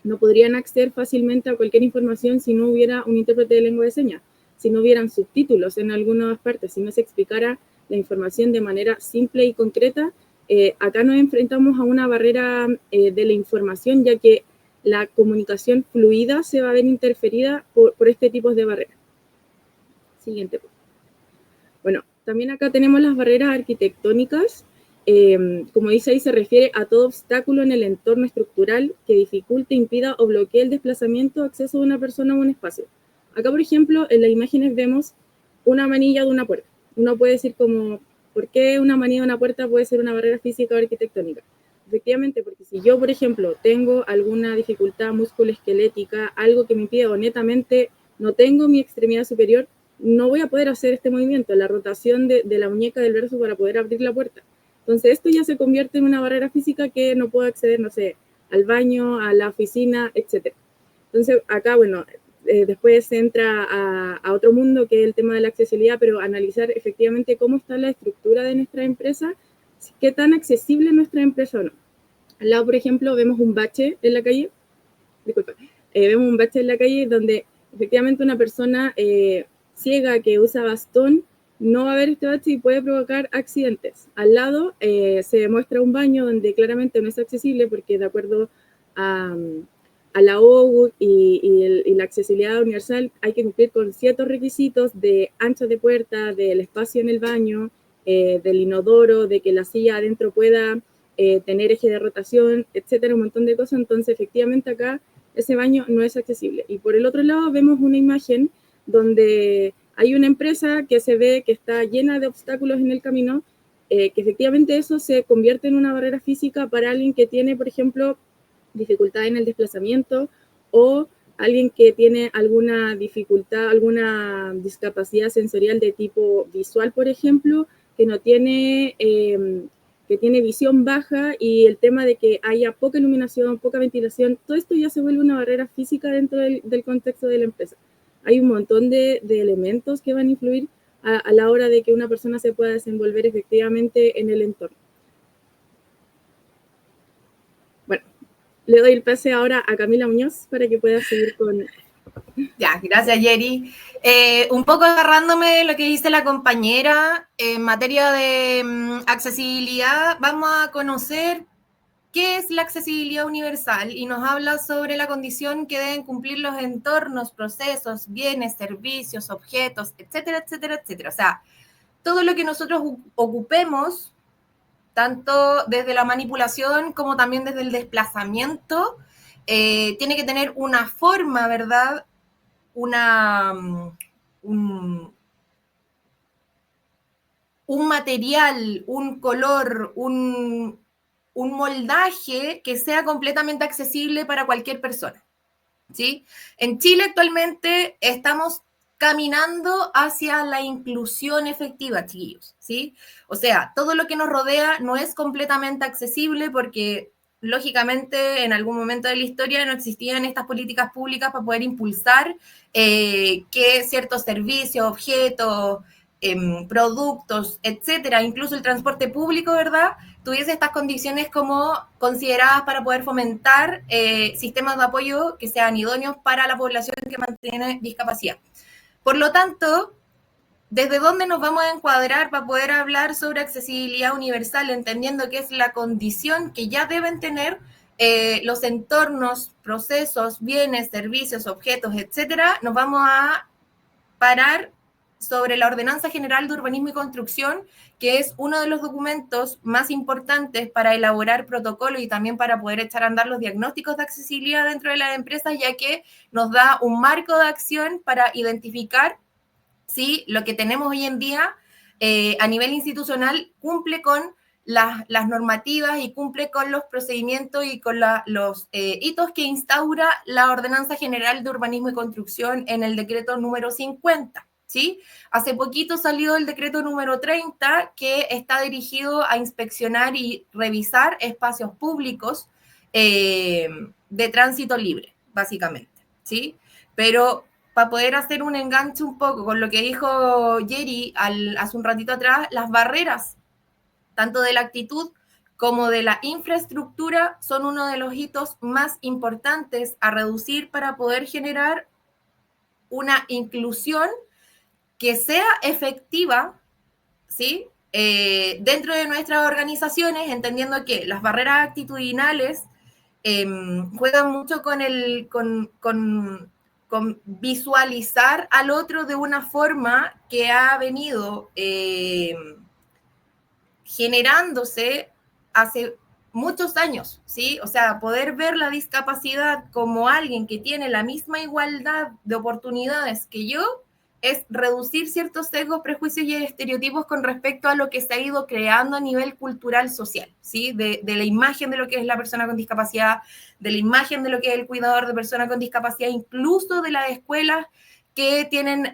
no podrían acceder fácilmente a cualquier información si no hubiera un intérprete de lengua de señas, si no hubieran subtítulos en algunas partes, si no se explicara la información de manera simple y concreta. acá nos enfrentamos a una barrera de la información, ya que la comunicación fluida se va a ver interferida por este tipo de barreras. Siguiente. Bueno, también acá tenemos las barreras arquitectónicas. Como dice ahí, se refiere a todo obstáculo en el entorno estructural que dificulte, impida o bloquee el desplazamiento o acceso de una persona a un espacio. Acá, por ejemplo, en las imágenes vemos una manilla de una puerta. Uno puede decir como, ¿por qué una manilla de una puerta puede ser una barrera física o arquitectónica? Efectivamente, porque si yo, por ejemplo, tengo alguna dificultad musculoesquelética, algo que me impide o netamente no tengo mi extremidad superior, no voy a poder hacer este movimiento, la rotación de la muñeca del brazo para poder abrir la puerta. Entonces esto ya se convierte en una barrera física que no puedo acceder, no sé, al baño, a la oficina, etc. Entonces acá, bueno, después se entra a otro mundo que es el tema de la accesibilidad, pero analizar efectivamente cómo está la estructura de nuestra empresa, qué tan accesible es nuestra empresa o no. Al lado, por ejemplo, vemos un bache en la calle, vemos un bache en la calle donde efectivamente una persona ciega que usa bastón no va a ver este bache y puede provocar accidentes. Al lado se muestra un baño donde claramente no es accesible porque de acuerdo a la OU y la accesibilidad universal hay que cumplir con ciertos requisitos de ancho de puerta, del espacio en el baño, del inodoro, de que la silla adentro pueda tener eje de rotación, etcétera, un montón de cosas. Entonces, efectivamente acá ese baño no es accesible. Y por el otro lado vemos una imagen donde hay una empresa que se ve que está llena de obstáculos en el camino, que efectivamente eso se convierte en una barrera física para alguien que tiene, por ejemplo, dificultad en el desplazamiento o alguien que tiene alguna dificultad, alguna discapacidad sensorial de tipo visual, por ejemplo, que no tiene, que tiene visión baja y el tema de que haya poca iluminación, poca ventilación, todo esto ya se vuelve una barrera física dentro del contexto de la empresa. Hay un montón de elementos que van a influir a la hora de que una persona se pueda desenvolver efectivamente en el entorno. Bueno, le doy el pase ahora a Camila Muñoz para que pueda seguir con... Ya, gracias, Yeri. Un poco agarrándome de lo que dice la compañera, en materia de accesibilidad, vamos a conocer qué es la accesibilidad universal y nos habla sobre la condición que deben cumplir los entornos, procesos, bienes, servicios, objetos, etcétera, etcétera, etcétera. O sea, todo lo que nosotros ocupemos, tanto desde la manipulación como también desde el desplazamiento, tiene que tener una forma, ¿verdad? Un material, un color, un moldaje que sea completamente accesible para cualquier persona, ¿sí? En Chile actualmente estamos caminando hacia la inclusión efectiva, chiquillos, ¿sí? O sea, todo lo que nos rodea no es completamente accesible porque, lógicamente, en algún momento de la historia no existían estas políticas públicas para poder impulsar que ciertos servicios, objetos, productos, etcétera, incluso el transporte público, ¿verdad?, tuviese estas condiciones como consideradas para poder fomentar sistemas de apoyo que sean idóneos para la población que mantiene discapacidad. Por lo tanto, ¿desde dónde nos vamos a encuadrar para poder hablar sobre accesibilidad universal, entendiendo que es la condición que ya deben tener los entornos, procesos, bienes, servicios, objetos, etcétera? Nos vamos a parar sobre la Ordenanza General de Urbanismo y Construcción, que es uno de los documentos más importantes para elaborar protocolos y también para poder echar a andar los diagnósticos de accesibilidad dentro de las empresas, ya que nos da un marco de acción para identificar si lo que tenemos hoy en día a nivel institucional cumple con las normativas y cumple con los procedimientos y con los hitos que instaura la Ordenanza General de Urbanismo y Construcción en el decreto número 50. ¿Sí? Hace poquito salió el decreto número 30 que está dirigido a inspeccionar y revisar espacios públicos de tránsito libre, básicamente, ¿sí? Pero para poder hacer un enganche un poco con lo que dijo Yeri hace un ratito atrás, las barreras, tanto de la actitud como de la infraestructura, son uno de los hitos más importantes a reducir para poder generar una inclusión que sea efectiva, ¿sí?, dentro de nuestras organizaciones, entendiendo que las barreras actitudinales juegan mucho con visualizar al otro de una forma que ha venido generándose hace muchos años, ¿sí? O sea, poder ver la discapacidad como alguien que tiene la misma igualdad de oportunidades que yo es reducir ciertos sesgos, prejuicios y estereotipos con respecto a lo que se ha ido creando a nivel cultural social, ¿sí? De la imagen de lo que es la persona con discapacidad, de la imagen de lo que es el cuidador de persona con discapacidad, incluso de las escuelas que tienen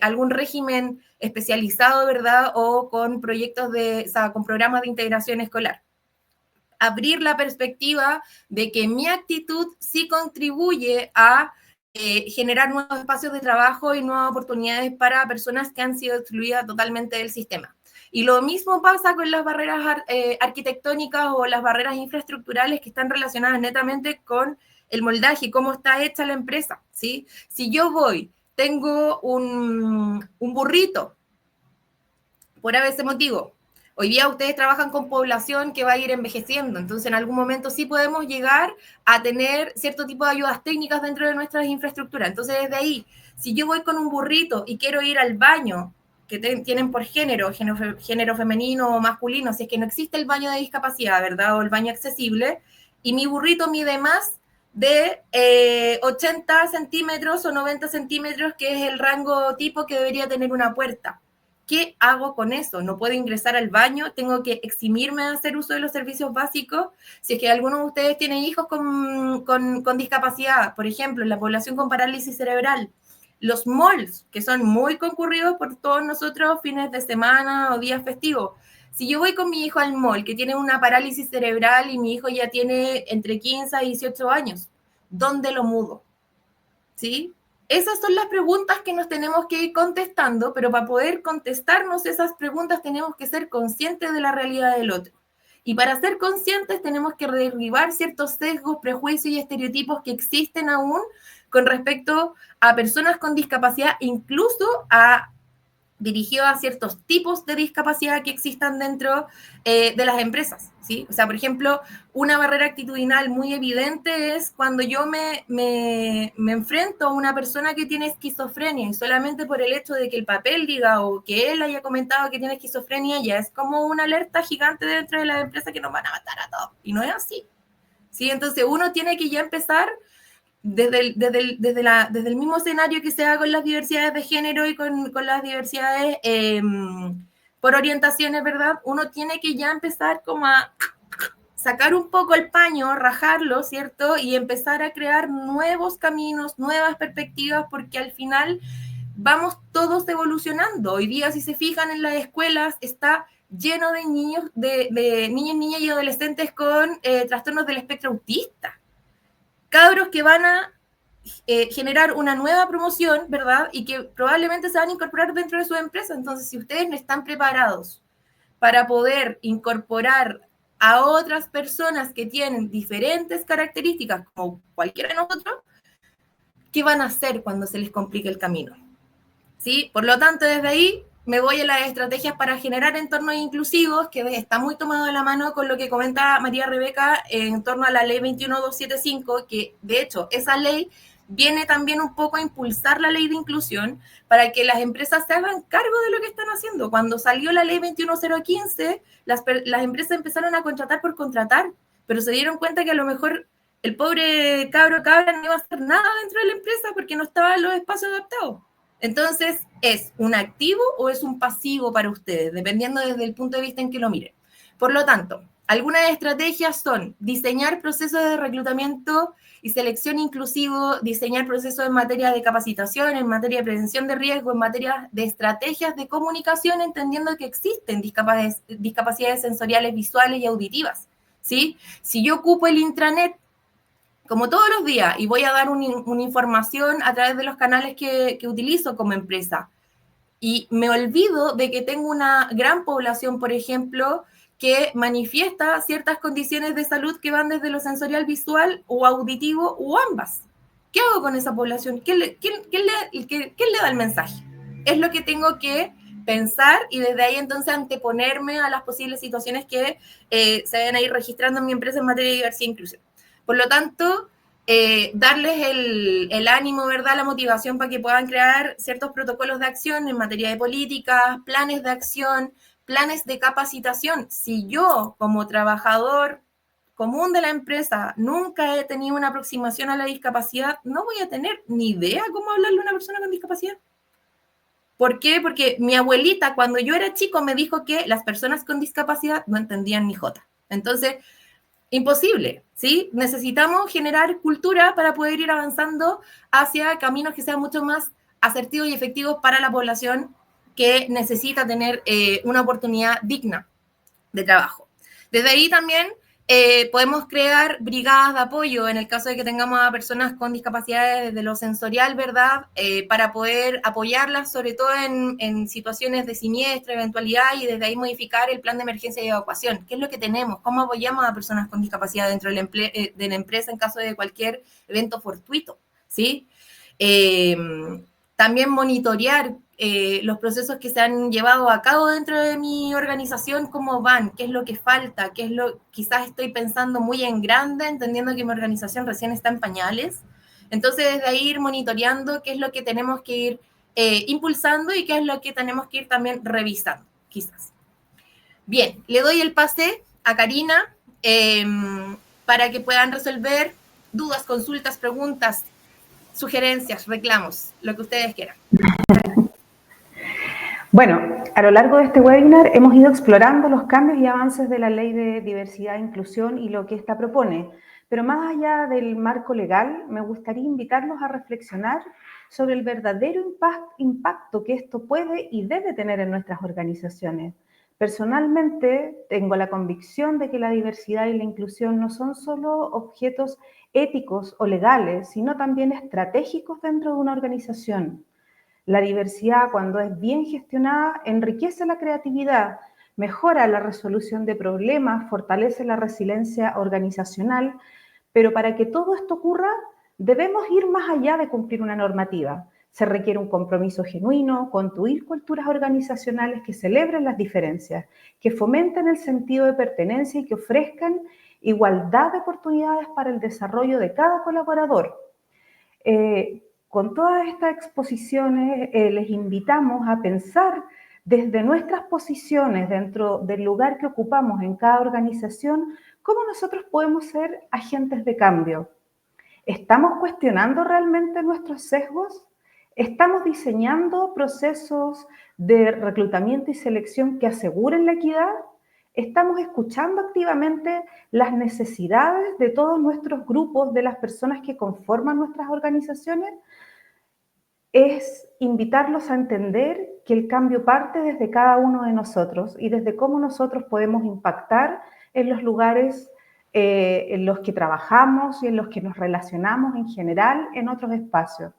algún régimen especializado, ¿verdad? O con proyectos o sea, con programas de integración escolar. Abrir la perspectiva de que mi actitud sí contribuye a generar nuevos espacios de trabajo y nuevas oportunidades para personas que han sido excluidas totalmente del sistema. Y lo mismo pasa con las barreras arquitectónicas o las barreras infraestructurales que están relacionadas netamente con el moldaje, cómo está hecha la empresa, ¿sí? Si yo tengo un burrito, por ese motivo, hoy día ustedes trabajan con población que va a ir envejeciendo, entonces en algún momento sí podemos llegar a tener cierto tipo de ayudas técnicas dentro de nuestras infraestructuras. Entonces desde ahí, si yo voy con un burrito y quiero ir al baño, que tienen por género femenino o masculino, si es que no existe el baño de discapacidad, ¿verdad? O el baño accesible, y mi burrito mide más de 80 centímetros o 90 centímetros, que es el rango tipo que debería tener una puerta. ¿Qué hago con eso? No puedo ingresar al baño, tengo que eximirme de hacer uso de los servicios básicos. Si es que alguno de ustedes tiene hijos con discapacidad, por ejemplo, en la población con parálisis cerebral, los malls, que son muy concurridos por todos nosotros fines de semana o días festivos. Si yo voy con mi hijo al mall, que tiene una parálisis cerebral y mi hijo ya tiene entre 15 y 18 años, ¿dónde lo mudo? ¿Sí? Esas son las preguntas que nos tenemos que ir contestando, pero para poder contestarnos esas preguntas tenemos que ser conscientes de la realidad del otro. Y para ser conscientes tenemos que derribar ciertos sesgos, prejuicios y estereotipos que existen aún con respecto a personas con discapacidad, incluso dirigido a ciertos tipos de discapacidad que existan dentro de las empresas, ¿sí? O sea, por ejemplo, una barrera actitudinal muy evidente es cuando yo me enfrento a una persona que tiene esquizofrenia y solamente por el hecho de que el papel diga o que él haya comentado que tiene esquizofrenia ya es como una alerta gigante dentro de la empresa que nos van a matar a todos. Y no es así, ¿sí? Entonces uno tiene que ya empezar desde el mismo escenario que se da con las diversidades de género y con las diversidades por orientaciones, ¿verdad? Uno tiene que ya empezar como a sacar un poco el paño, rajarlo, ¿cierto? Y empezar a crear nuevos caminos, nuevas perspectivas, porque al final vamos todos evolucionando. Hoy día, si se fijan en las escuelas, está lleno de niños, de niños, niñas y adolescentes con trastornos del espectro autista. Cabros que van a generar una nueva promoción, ¿verdad? Y que probablemente se van a incorporar dentro de su empresa. Entonces, si ustedes no están preparados para poder incorporar a otras personas que tienen diferentes características, como cualquiera de nosotros, ¿qué van a hacer cuando se les complique el camino? ¿Sí? Por lo tanto, desde ahí me voy a las estrategias para generar entornos inclusivos, que está muy tomado de la mano con lo que comenta María Rebeca en torno a la ley 21275, que de hecho esa ley viene también un poco a impulsar la ley de inclusión para que las empresas se hagan cargo de lo que están haciendo. Cuando salió la ley 21015, las empresas empezaron a contratar por contratar, pero se dieron cuenta que a lo mejor el pobre cabra no iba a hacer nada dentro de la empresa porque no estaban los espacios adaptados. Entonces, ¿es un activo o es un pasivo para ustedes? Dependiendo desde el punto de vista en que lo miren. Por lo tanto, algunas estrategias son diseñar procesos de reclutamiento y selección inclusivo, diseñar procesos en materia de capacitación, en materia de prevención de riesgo, en materia de estrategias de comunicación, entendiendo que existen discapacidades sensoriales, visuales y auditivas, ¿sí? Si yo ocupo el intranet como todos los días, y voy a dar una información a través de los canales que utilizo como empresa, y me olvido de que tengo una gran población, por ejemplo, que manifiesta ciertas condiciones de salud que van desde lo sensorial, visual o auditivo o ambas. ¿Qué hago con esa población? ¿Quién le da el mensaje? Es lo que tengo que pensar y desde ahí entonces anteponerme a las posibles situaciones que se vayan a ir registrando en mi empresa en materia de diversidad e inclusión. Por lo tanto, darles el ánimo, ¿verdad?, la motivación para que puedan crear ciertos protocolos de acción en materia de políticas, planes de acción, planes de capacitación. Si yo, como trabajador común de la empresa, nunca he tenido una aproximación a la discapacidad, no voy a tener ni idea cómo hablarle a una persona con discapacidad. ¿Por qué? Porque mi abuelita, cuando yo era chico, me dijo que las personas con discapacidad no entendían ni jota. Entonces, imposible, ¿sí? Necesitamos generar cultura para poder ir avanzando hacia caminos que sean mucho más asertivos y efectivos para la población que necesita tener una oportunidad digna de trabajo. Desde ahí también podemos crear brigadas de apoyo en el caso de que tengamos a personas con discapacidades desde lo sensorial, ¿verdad? Para poder apoyarlas, sobre todo en situaciones de siniestra, eventualidad, y desde ahí modificar el plan de emergencia y evacuación. ¿Qué es lo que tenemos? ¿Cómo apoyamos a personas con discapacidad dentro de la empresa en caso de cualquier evento fortuito? ¿Sí? También monitorear los procesos que se han llevado a cabo dentro de mi organización, cómo van, qué es lo que falta, quizás estoy pensando muy en grande, entendiendo que mi organización recién está en pañales. Entonces, desde ahí ir monitoreando qué es lo que tenemos que ir impulsando y qué es lo que tenemos que ir también revisando, quizás. Bien, le doy el pase a Karina para que puedan resolver dudas, consultas, preguntas, sugerencias, reclamos, lo que ustedes quieran. Bueno, a lo largo de este webinar hemos ido explorando los cambios y avances de la Ley de Diversidad e Inclusión y lo que ésta propone, pero más allá del marco legal, me gustaría invitarlos a reflexionar sobre el verdadero impacto que esto puede y debe tener en nuestras organizaciones. Personalmente, tengo la convicción de que la diversidad y la inclusión no son solo objetos éticos o legales, sino también estratégicos dentro de una organización. La diversidad, cuando es bien gestionada, enriquece la creatividad, mejora la resolución de problemas, fortalece la resiliencia organizacional, pero para que todo esto ocurra, debemos ir más allá de cumplir una normativa. Se requiere un compromiso genuino, construir culturas organizacionales que celebren las diferencias, que fomenten el sentido de pertenencia y que ofrezcan igualdad de oportunidades para el desarrollo de cada colaborador. Con todas estas exposiciones les invitamos a pensar desde nuestras posiciones dentro del lugar que ocupamos en cada organización, cómo nosotros podemos ser agentes de cambio. ¿Estamos cuestionando realmente nuestros sesgos? ¿Estamos diseñando procesos de reclutamiento y selección que aseguren la equidad? ¿Estamos escuchando activamente las necesidades de todos nuestros grupos, de las personas que conforman nuestras organizaciones? Es invitarlos a entender que el cambio parte desde cada uno de nosotros y desde cómo nosotros podemos impactar en los lugares en los que trabajamos y en los que nos relacionamos en general en otros espacios.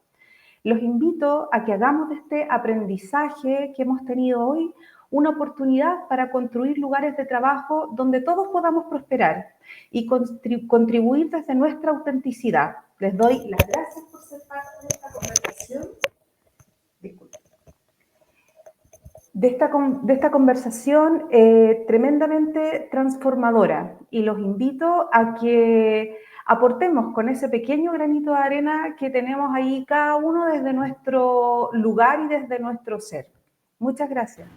Los invito a que hagamos de este aprendizaje que hemos tenido hoy una oportunidad para construir lugares de trabajo donde todos podamos prosperar y contribuir desde nuestra autenticidad. Les doy las gracias por ser parte de esta conversación. Disculpen. De esta conversación tremendamente transformadora, y los invito a que aportemos con ese pequeño granito de arena que tenemos ahí cada uno desde nuestro lugar y desde nuestro ser. Muchas gracias.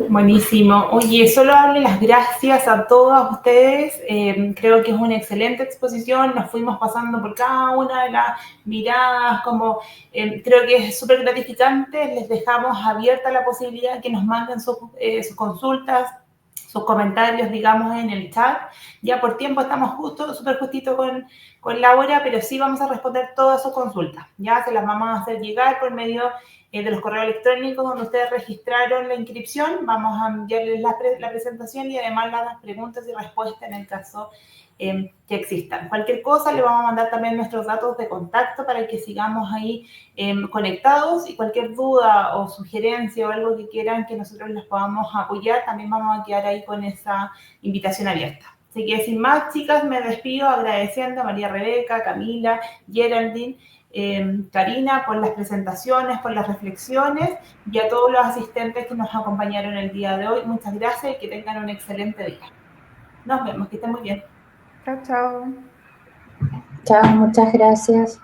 Buenísimo. Oye, solo darle las gracias a todos ustedes. Creo que es una excelente exposición. Nos fuimos pasando por cada una de las miradas, creo que es súper gratificante. Les dejamos abierta la posibilidad de que nos manden sus consultas, sus comentarios, digamos, en el chat. Ya por tiempo estamos súper justito con Laura, pero sí vamos a responder todas sus consultas. Ya se las vamos a hacer llegar por medio de los correos electrónicos donde ustedes registraron la inscripción. Vamos a enviarles la presentación y además las preguntas y respuestas en el caso que existan. Cualquier cosa le vamos a mandar también nuestros datos de contacto para que sigamos ahí conectados, y cualquier duda o sugerencia o algo que quieran que nosotros les podamos apoyar, también vamos a quedar ahí con esa invitación abierta. Así que sin más, chicas, me despido agradeciendo a María Rebeca, Camila, Geraldine, Karina, por las presentaciones, por las reflexiones, y a todos los asistentes que nos acompañaron el día de hoy. Muchas gracias y que tengan un excelente día. Nos vemos, que estén muy bien. Chao, chao. Chao, muchas gracias.